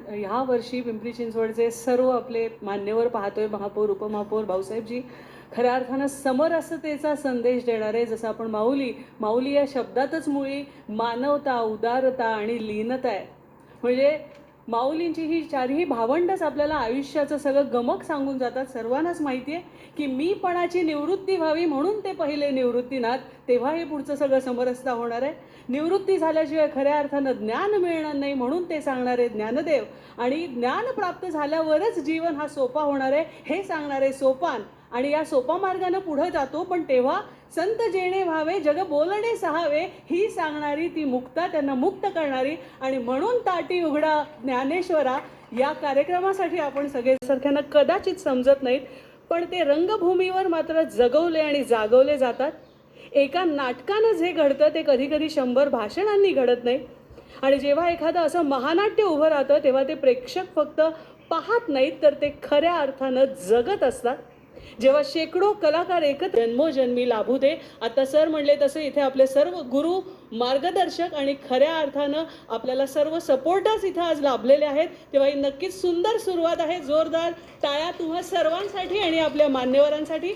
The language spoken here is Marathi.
ह्या वर्षी पिंपरी चिंचवडचे सर्व आपले मान्यवर पाहतोय, महापौर, उपमहापौर, भाऊसाहेबजी खऱ्या अर्थानं समरसतेचा संदेश देणारे. जसं आपण माऊली या शब्दातच मुळी मानवता, उदारता आणि लीनता आहे. म्हणजे माऊलींची ही चारही भावंडच आपल्याला आयुष्याचं सगळं गमक सांगून जातात. सर्वांनाच माहिती आहे की मीपणाची निवृत्ती व्हावी म्हणून ते पहिले निवृत्तीनाथ, तेव्हा हे पुढचं सगळं समरसता होणार आहे. निवृत्ती झाल्याशिवाय खऱ्या अर्थानं ज्ञान मिळणार नाही म्हणून ते सांगणारे ज्ञानदेव, आणि ज्ञान प्राप्त झाल्यावरच जीवन हा सोपा होणार आहे हे सांगणारे सोपान. आणि या सोपा मार्गानं पुढं जातो, पण तेव्हा संत जेणे व्हावे जग बोलणे सहावे ही सांगणारी ती मुक्ता, त्यांना मुक्त करणारी. आणि म्हणून ताटी उघडा ज्ञानेश्वरा या कार्यक्रमासाठी आपण सगळे सारख्यांना कदाचित समजत नाहीत, पण ते रंगभूमीवर मात्र जगवले आणि जागवले जातात. एका नाटकानं जे घडतं ते कधी कधी 100 भाषणांनी घडत नाही. आणि जेव्हा एखादं असं महानाट्य उभं राहतं तेव्हा ते प्रेक्षक फक्त पाहत नाहीत तर ते खऱ्या अर्थानं जगत असतात. जेव्हा शेकडो कलाकार एकत्र जन्मोजन्मी लाभू दे. आता सर म्हणले तसं इथे आपले सर्व गुरु, मार्गदर्शक आणि खऱ्या अर्थानं आपल्याला सर्व सपोर्टर्स इथं आज लाभलेले आहेत. तेव्हा ही नक्कीच सुंदर सुरुवात आहे. जोरदार टाळ्या तुम्हा सर्वांसाठी आणि आपल्या मान्यवरांसाठी.